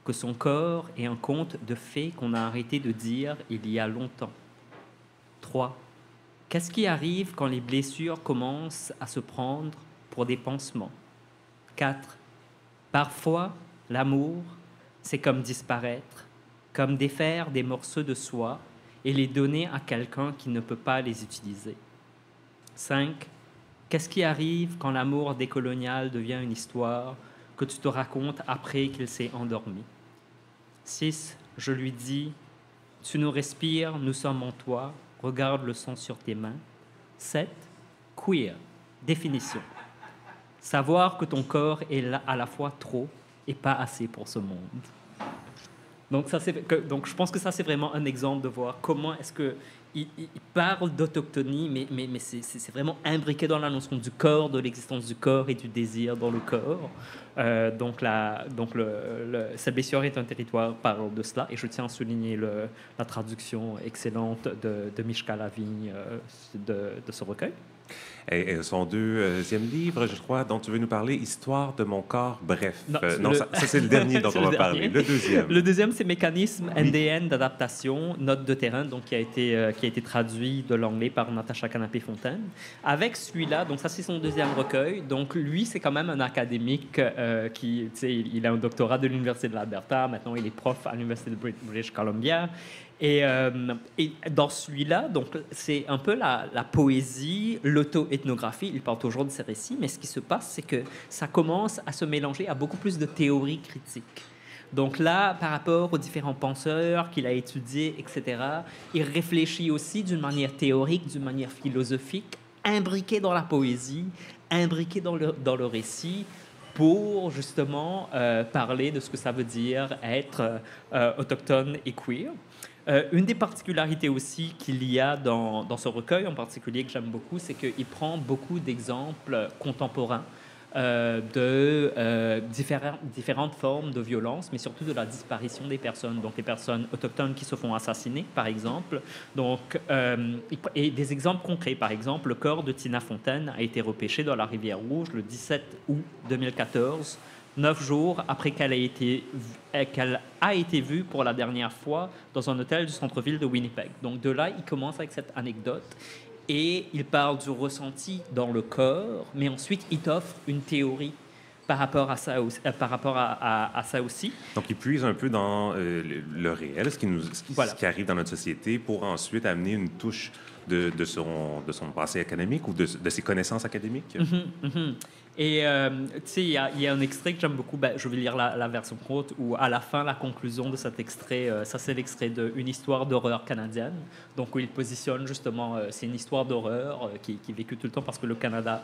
que son corps est un conte de fées qu'on a arrêté de dire il y a longtemps. 3. Qu'est-ce qui arrive quand les blessures commencent à se prendre pour des pansements? 4. Parfois, l'amour, c'est comme disparaître, comme défaire des morceaux de soi et les donner à quelqu'un qui ne peut pas les utiliser. 5. Qu'est-ce qui arrive quand l'amour décolonial devient une histoire que tu te racontes après qu'il s'est endormi? 6. Je lui dis, tu nous respires, nous sommes en toi, regarde le sang sur tes mains. 7. Queer. Définition. Savoir que ton corps est à la fois trop et pas assez pour ce monde. Donc je pense que ça, c'est vraiment un exemple de voir comment est-ce que il parle d'autochtonie, mais c'est vraiment imbriqué dans la notion du corps, de l'existence du corps et du désir dans le corps. Sa blessure est un territoire parle de cela, et je tiens à souligner la traduction excellente de Mishka Lavigne de ce recueil. Et son deuxième livre, je crois, dont tu veux nous parler, Histoire de mon corps, bref. Non, ça c'est le dernier dont on va parler. Le deuxième. Le deuxième, c'est Mécanisme NDN d'adaptation, note de terrain, donc qui a été traduit de l'anglais par Natacha Canapé-Fontaine. Avec celui-là, donc ça c'est son deuxième recueil. Donc lui, c'est quand même un académique qui, tu sais, il a un doctorat de l'Université de l'Alberta. Maintenant, il est prof à l'Université de British Columbia. Et dans celui-là, donc c'est un peu la poésie, l'auto-ethnographie. Il parle toujours de ses récits, mais ce qui se passe, c'est que ça commence à se mélanger à beaucoup plus de théorie critique. Donc là, par rapport aux différents penseurs qu'il a étudiés, etc., il réfléchit aussi d'une manière théorique, d'une manière philosophique, imbriqué dans la poésie, imbriqué dans le récit, pour justement parler de ce que ça veut dire être autochtone et queer. Une des particularités aussi qu'il y a dans ce recueil, en particulier que j'aime beaucoup, c'est qu'il prend beaucoup d'exemples contemporains de différentes formes de violence, mais surtout de la disparition des personnes. Donc, les personnes autochtones qui se font assassiner, par exemple. Donc, et des exemples concrets. Par exemple, le corps de Tina Fontaine a été repêché dans la rivière Rouge le 17 août 2014 9 jours après qu'elle a été vue pour la dernière fois dans un hôtel du centre-ville de Winnipeg. Donc de là, il commence avec cette anecdote et il parle du ressenti dans le corps, mais ensuite il t'offre une théorie par rapport à ça aussi. Donc, il puise un peu dans le réel, ce qui arrive dans notre société, pour ensuite amener une touche de son passé académique ou de ses connaissances académiques. Et tu sais, il y a un extrait que j'aime beaucoup. Je vais lire la version courte où, à la fin, la conclusion de cet extrait, ça c'est l'extrait d'Une histoire d'horreur canadienne. Donc, où il positionne justement, c'est une histoire d'horreur qui est vécue tout le temps parce que le Canada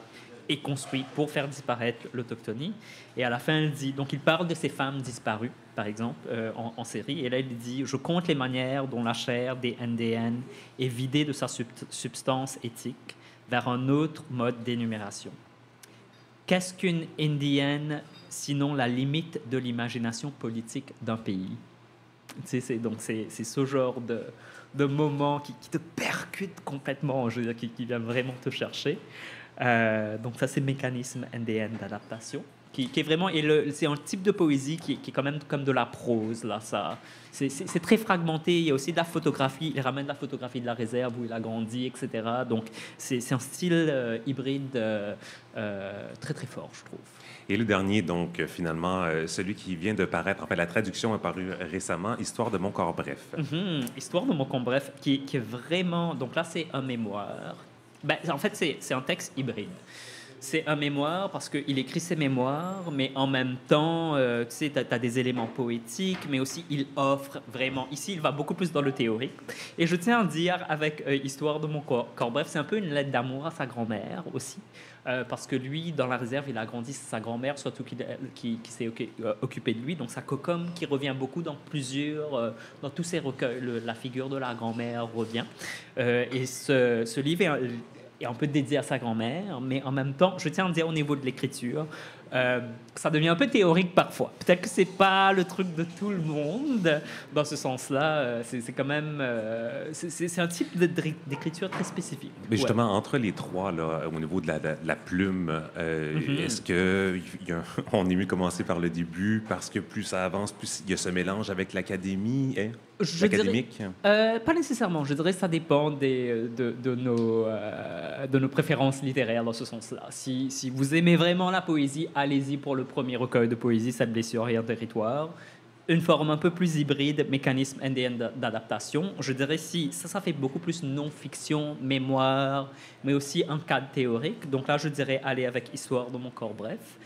est construit pour faire disparaître l'autochtonie. Et à la fin, il parle de ces femmes disparues, par exemple, en série. Et là, il dit « Je compte les manières dont la chair des NDN est vidée de sa substance éthique vers un autre mode d'énumération. Qu'est-ce qu'une indienne, sinon la limite de l'imagination politique d'un pays ?» Donc, c'est ce genre de moment qui te percute complètement, je veux dire, qui vient vraiment te chercher. Donc ça, c'est mécanisme NDN d'adaptation, qui est vraiment... c'est un type de poésie qui est quand même comme de la prose. Là, c'est très fragmenté. Il y a aussi de la photographie. Il ramène la photographie de la réserve où il a grandi, etc. Donc c'est un style hybride très, très fort, je trouve. Et le dernier, donc, finalement, celui qui vient de paraître, en fait, la traduction a paru récemment, Histoire de mon corps bref. Histoire de mon corps bref, qui est vraiment... Donc là, c'est un mémoire. En fait, c'est un texte hybride. C'est un mémoire parce qu'il écrit ses mémoires, mais en même temps, tu sais, tu as des éléments poétiques, mais aussi il offre vraiment... Ici, il va beaucoup plus dans le théorique. Et je tiens à dire, avec Histoire de mon corps bref, c'est un peu une lettre d'amour à sa grand-mère aussi, parce que lui, dans la réserve, il a grandi sa grand-mère, surtout qui s'est occupée de lui. Donc, sa cocom qui revient beaucoup dans dans tous ses recueils. La figure de la grand-mère revient. Et ce livre est un peu dédié à sa grand-mère, mais en même temps, je tiens à dire au niveau de l'écriture, ça devient un peu théorique parfois. Peut-être que c'est pas le truc de tout le monde dans ce sens-là. C'est quand même... c'est un type d'écriture très spécifique. Mais justement, entre les trois, là, au niveau de la plume, est-ce qu'on est mieux commencer par le début parce que plus ça avance, plus il y a ce mélange avec l'académie, l'académique? Pas nécessairement. Je dirais que ça dépend de nos préférences littéraires dans ce sens-là. Si vous aimez vraiment la poésie, allez-y pour le premier recueil de poésie, Cette blessure et un territoire. Une forme un peu plus hybride, mécanisme NDN d'adaptation. Je dirais ça fait beaucoup plus non-fiction, mémoire, mais aussi un cadre théorique. Donc là, je dirais aller avec Histoire de mon corps bref.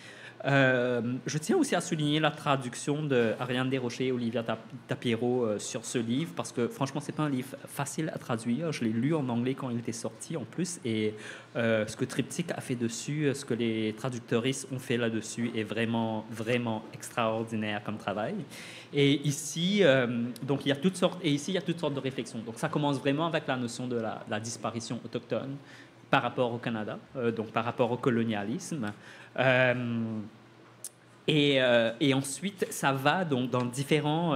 Je tiens aussi à souligner la traduction de Ariane Desrochers et Olivia Tapiero sur ce livre, parce que franchement, c'est pas un livre facile à traduire. Je l'ai lu en anglais quand il était sorti en plus, et ce que Triptyque a fait dessus, ce que les traducteuristes ont fait là-dessus est vraiment, vraiment extraordinaire comme travail. Et ici, donc il y a toutes sortes de réflexions. Donc ça commence vraiment avec la notion de la disparition autochtone par rapport au Canada, donc par rapport au colonialisme. Et ensuite, ça va donc dans différentes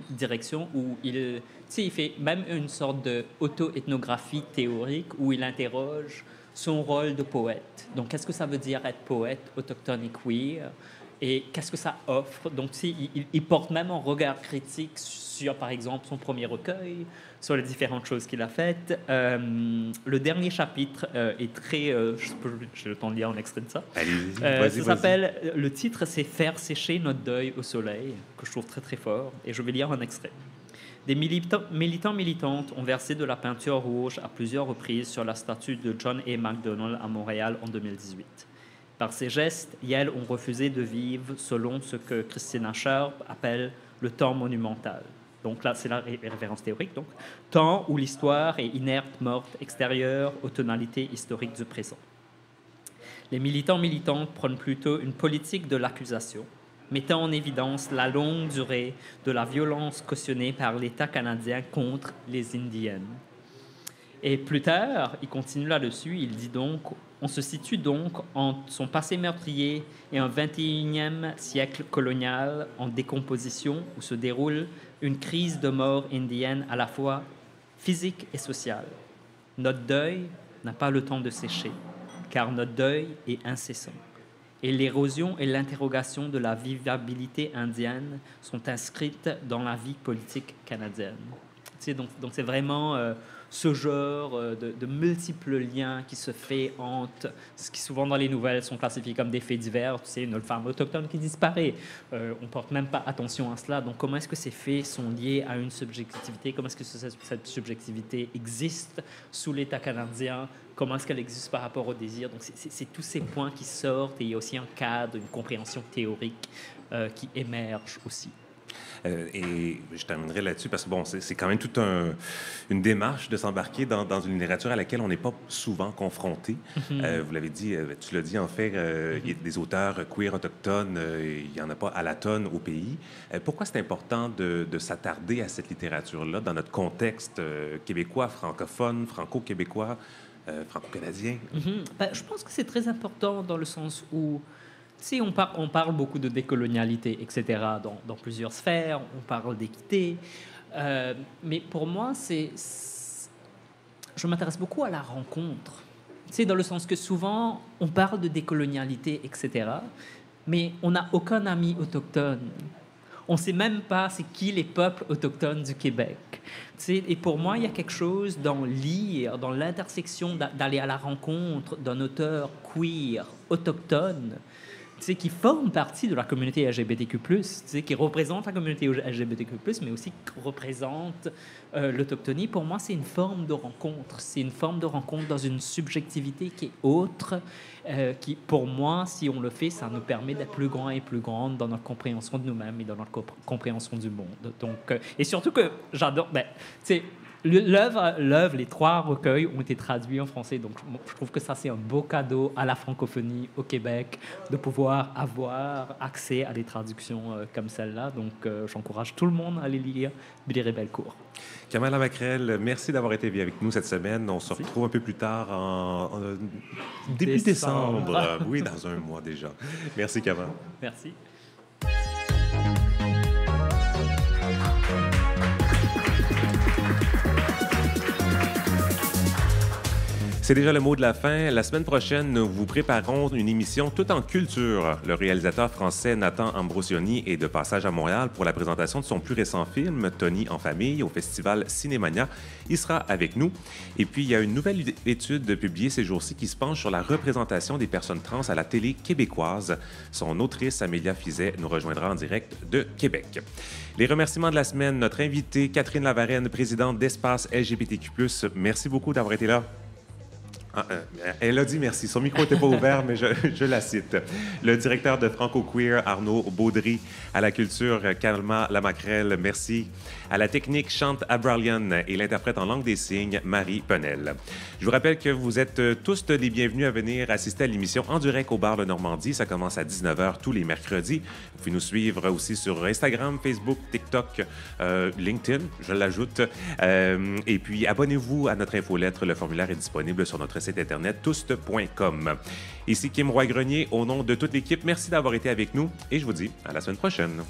directions où il fait même une sorte d'auto-ethnographie théorique où il interroge son rôle de poète. Donc, qu'est-ce que ça veut dire être poète autochtone et queer? Et qu'est-ce que ça offre? Donc, il porte même un regard critique sur, par exemple, son premier recueil, sur les différentes choses qu'il a faites. Le dernier chapitre est très... j'ai le temps de lire un extrait de ça. Allez-y, ça s'appelle... Le titre, c'est « Faire sécher notre deuil au soleil », que je trouve très, très fort. Et je vais lire un extrait. Des militantes ont versé de la peinture rouge à plusieurs reprises sur la statue de John A. Macdonald à Montréal en 2018. Par ces gestes, elles ont refusé de vivre selon ce que Christina Sharp appelle le temps monumental. Donc là, c'est la référence théorique. Donc, temps où l'histoire est inerte, morte, extérieure aux tonalités historiques du présent. Les militantes prônent plutôt une politique de l'accusation, mettant en évidence la longue durée de la violence cautionnée par l'État canadien contre les Indiennes. Et plus tard, il continue là-dessus, il dit donc « On se situe donc entre son passé meurtrier et un 21e siècle colonial en décomposition où se déroule une crise de mort indienne à la fois physique et sociale. Notre deuil n'a pas le temps de sécher, car notre deuil est incessant. Et l'érosion et l'interrogation de la vivabilité indienne sont inscrites dans la vie politique canadienne. Donc c'est vraiment ce genre de multiples liens qui se fait entre ce qui souvent dans les nouvelles sont classifiés comme des faits divers, une femme autochtone qui disparaît. On ne porte même pas attention à cela. Donc comment est-ce que ces faits sont liés à une subjectivité? Comment est-ce que cette subjectivité existe sous l'État canadien? Comment est-ce qu'elle existe par rapport au désir? Donc c'est tous ces points qui sortent, et il y a aussi un cadre, une compréhension théorique qui émerge aussi. Et je terminerai là-dessus parce que bon, c'est quand même toute une démarche de s'embarquer dans une littérature à laquelle on n'est pas souvent confronté. Vous l'avez dit, tu l'as dit en fait, il y a des auteurs queer autochtones, il n'y en a pas à la tonne au pays. Pourquoi c'est important de s'attarder à cette littérature-là dans notre contexte québécois, francophone, franco-québécois, franco-canadien? Je pense que c'est très important dans le sens où on parle beaucoup de décolonialité, etc., dans plusieurs sphères, on parle d'équité, mais pour moi, je m'intéresse beaucoup à la rencontre. Dans le sens que souvent, on parle de décolonialité, etc., mais on n'a aucun ami autochtone. On ne sait même pas c'est qui les peuples autochtones du Québec. Et pour moi, il y a quelque chose dans lire, dans l'intersection d'aller à la rencontre d'un auteur queer autochtone, qui forme partie de la communauté LGBTQ+, qui représente la communauté LGBTQ+, mais aussi qui représente l'autochtonie. Pour moi, c'est une forme de rencontre. C'est une forme de rencontre dans une subjectivité qui est autre, qui, pour moi, si on le fait, ça nous permet d'être plus grands et plus grandes dans notre compréhension de nous-mêmes et dans notre compréhension du monde. Donc, et surtout que j'adore... L'œuvre, les 3 recueils ont été traduits en français, donc je trouve que ça, c'est un beau cadeau à la francophonie au Québec, de pouvoir avoir accès à des traductions comme celle-là. Donc, j'encourage tout le monde à aller lire Billy Belcourt. Kamala Macrel, merci d'avoir été avec nous cette semaine. On se retrouve un peu plus tard, en début décembre. Oui, dans un mois déjà. Merci, Kamala. Merci. C'est déjà le mot de la fin. La semaine prochaine, nous vous préparons une émission toute en culture. Le réalisateur français Nathan Ambrosioni est de passage à Montréal pour la présentation de son plus récent film, Tony en famille, au festival Cinémania. Il sera avec nous. Et puis, il y a une nouvelle étude publiée ces jours-ci qui se penche sur la représentation des personnes trans à la télé québécoise. Son autrice, Amélia Fizet, nous rejoindra en direct de Québec. Les remerciements de la semaine, notre invitée Catherine Lavarenne, présidente d'Espace LGBTQ+. Merci beaucoup d'avoir été là. Elle a dit merci. Son micro n'était pas ouvert, mais je la cite. Le directeur de Franco-Queer, Arnaud Baudry. À la culture, Kalma Lamacrel, merci. À la technique, Chante Abralian et l'interprète en langue des signes, Marie Penel. Je vous rappelle que vous êtes tous les bienvenus à venir assister à l'émission En direct au bar de Normandie. Ça commence à 19h tous les mercredis. Vous pouvez nous suivre aussi sur Instagram, Facebook, TikTok, LinkedIn, je l'ajoute. Et puis, abonnez-vous à notre infolettre. Le formulaire est disponible sur notre site internet touste.com. Ici Kim Roy-Grenier, au nom de toute l'équipe, merci d'avoir été avec nous et je vous dis à la semaine prochaine.